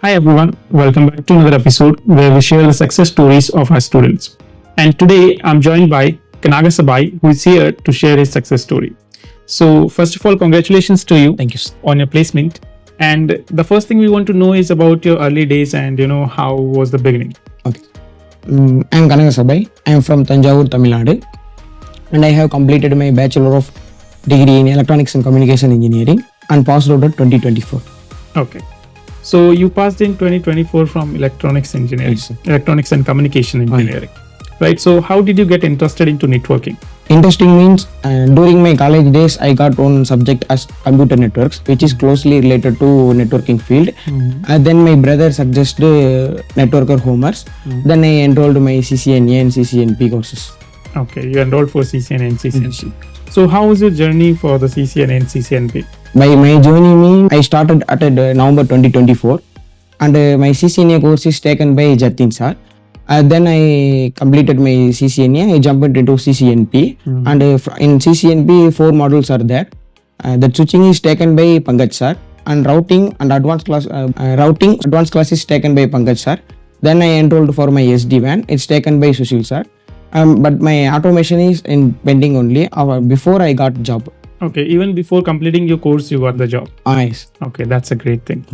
Hi everyone, welcome back to another episode where we share the success stories of our students. And today I'm joined by Kanagsabai, who is here to share his success story. So first of all, congratulations to you. Thank you. On your placement. And the first thing we want to know is about your early days and how was the beginning. Okay. I am Kanagsabai. I am from Thanjavur, Tamilnadu, and I have completed my Bachelor of Degree in Electronics and Communication Engineering and passed out at 2024. Okay. So you passed in 2024 from Electronics Engineering, Yes, Electronics and Communication Engineering. Right. So how did you get interested into networking? Interesting means during my college days, I got one subject as computer networks, which is closely related to networking field. Then my brother suggested networker homers. Then I enrolled my CCNE and CCNP courses. Okay, you enrolled for CCNA and CCNP. So how was your journey for the CCNA and CCNP? By my journey means I started at November 2024, and my CCNA course is taken by Jatin sir. Then I completed my CCNA. I jumped into CCNP, and in CCNP 4 modules are there. The switching is taken by Pankaj sir, and routing advanced class is taken by Pankaj sir. Then I enrolled for my SD-WAN. It's taken by Sushil sir. But my automation is in pending only. Before I got job. Okay, even before completing your course, you got the job. Yes. Okay, that's a great thing.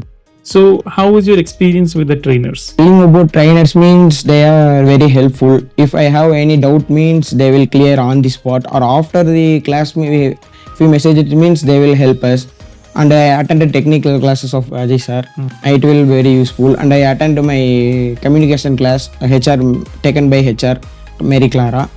So how was your experience with the trainers? Telling about trainers means they are very helpful. If I have any doubt means they will clear on the spot, or after the class if we message it means they will help us. And I attended technical classes of Ajay sir. It will be very useful. And I attend my communication class, HR taken by HR Mary Clara.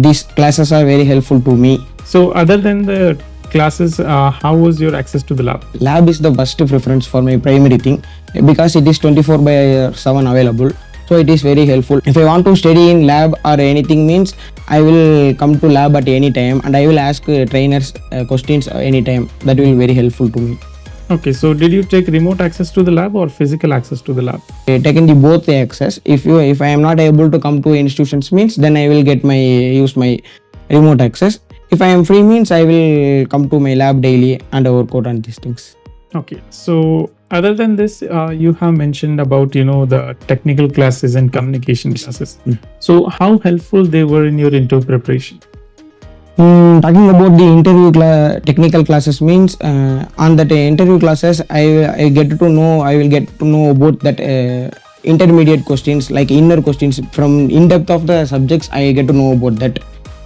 These classes are very helpful to me. So other than the classes, how was your access to the lab? Lab is the first preference for my primary thing because it is 24/7 available. So it is very helpful. If I want to study in lab or anything means I will come to lab at any time and I will ask trainers questions anytime. That will be very helpful to me. Okay, so did you take remote access to the lab or physical access to the lab? Taken both the access. If I am not able to come to institutions means then I will use my remote access. If I am free means I will come to my lab daily and work out on these things. Okay, so other than this, you have mentioned about the technical classes and communication classes. So how helpful they were in your interview preparation? Talking about the technical classes means on that interview classes I will get to know about that intermediate questions, like inner questions from in depth of the subjects. I get to know about that.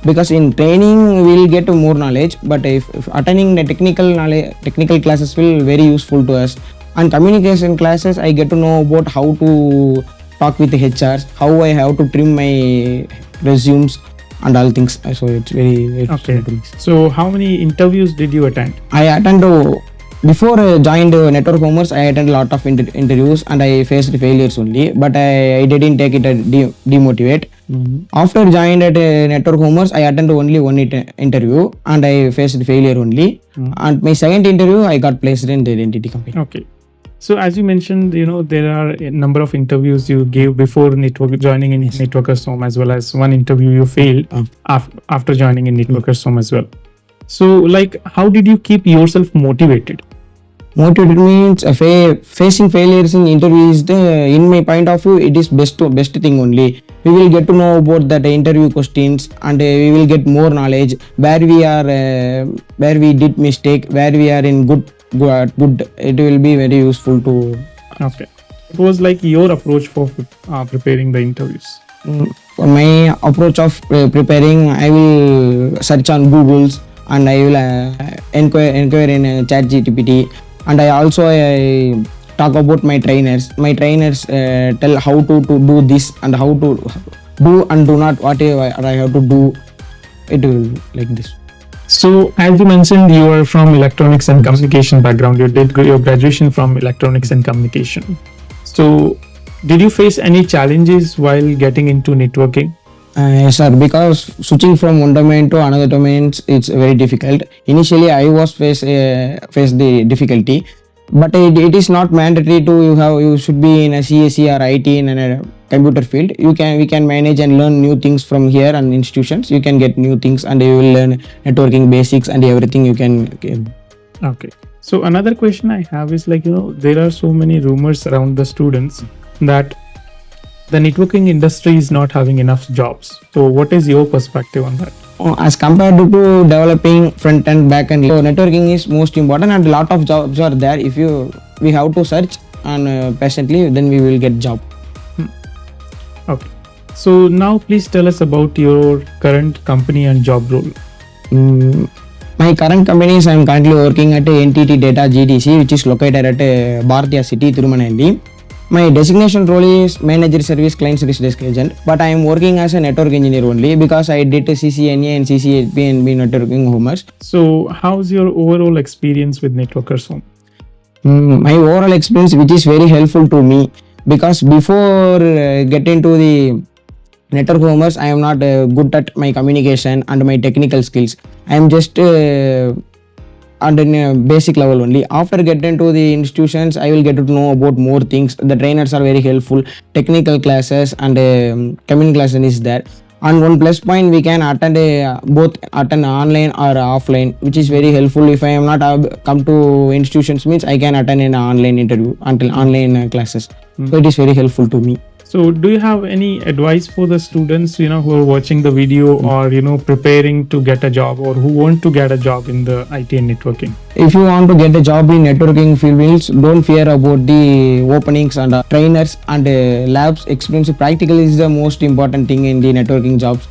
Because in training we will get more knowledge, but if attending the technical classes will very useful to us. And communication classes I get to know about how to talk with the HRs, how I have to trim my resumes and all things. So it's very okay. So how many interviews did you attend? I attended before I joined Network Commerce. I attended a lot of interviews and I faced failures only, but I didn't take it as demotivate. After joined at Network Commerce, I attended only one interview and I faced failure only. And my second interview, I got placed in the NTT company. Okay. So as you mentioned, there are a number of interviews you gave before joining in Networkers Home, as well as one interview you failed after joining in Networkers Home as well. So how did you keep yourself motivated? Motivated means facing failures in interviews. In my point of view, it is best thing only. We will get to know about that interview questions and we will get more knowledge where we did mistake, where we are in good. It will be very useful to. Okay. What was your approach for preparing the interviews? For my approach of preparing, I will search on Google's and I will inquire in ChatGPT. And I also talk about my trainers. My trainers tell how to do this and how to do and do not whatever I have to do. It will like this. So as you mentioned, you are from electronics and communication background. You did your graduation from electronics and communication. So did you face any challenges while getting into networking? Yes sir, because switching from one domain to another domain, it's very difficult. Initially I was face the difficulty, but it is not mandatory you should be in a CSE or IT in a computer field. We can manage and learn new things from here and institutions. You can get new things and you will learn networking basics and everything you can. Okay. So another question I have is like, there are so many rumors around the students that the networking industry is not having enough jobs. So what is your perspective on that? As compared to developing front end, back end, so networking is most important, and a lot of jobs are there. If we have to search and patiently, then we will get job. Okay. So now please tell us about your current company and job role. My current company is I am currently working at NTT Data GDC, which is located at Bharatiya City, Tirumanelli. My designation role is Manager Service Client Service Desk Agent, but I am working as a network engineer only because I did CCNA and CCNP networking homers. So how's your overall experience with Networkers Home? My overall experience, which is very helpful to me, because before getting to the network homers, I am not good at my communication and my technical skills. I am just and in a basic level only. After getting to the institutions, I will get to know about more things. The trainers are very helpful. Technical classes and communication is there. And one plus point, we can attend both attend online or offline, which is very helpful. If I am not come to institutions, means I can attend an online interview until online classes. So it is very helpful to me. So do you have any advice for the students, who are watching the video or, preparing to get a job or who want to get a job in the IT and networking? If you want to get a job in networking fields, don't fear about the openings and trainers and labs experience. Practical is the most important thing in the networking jobs.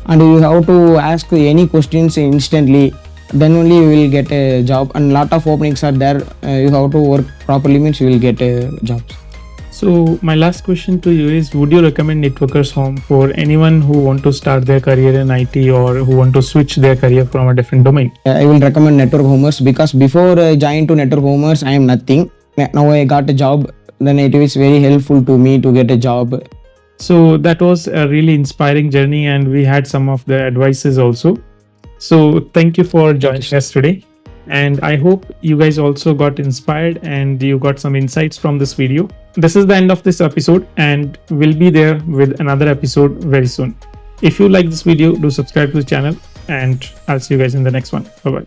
And you have to ask any questions instantly. Then only you will get a job. And lot of openings are there. You have to work properly, means you will get jobs. So my last question to you is, would you recommend Networkers Home for anyone who want to start their career in IT or who want to switch their career from a different domain? I will recommend Network Homers because before I joined to Network Homers, I am nothing. Now I got a job, then it is very helpful to me to get a job. So that was a really inspiring journey and we had some of the advices also. So thank you for joining us today. And I hope you guys also got inspired and you got some insights from this video. This is the end of this episode and we'll be there with another episode very soon. If you like this video, do subscribe to the channel and I'll see you guys in the next one. Bye-bye.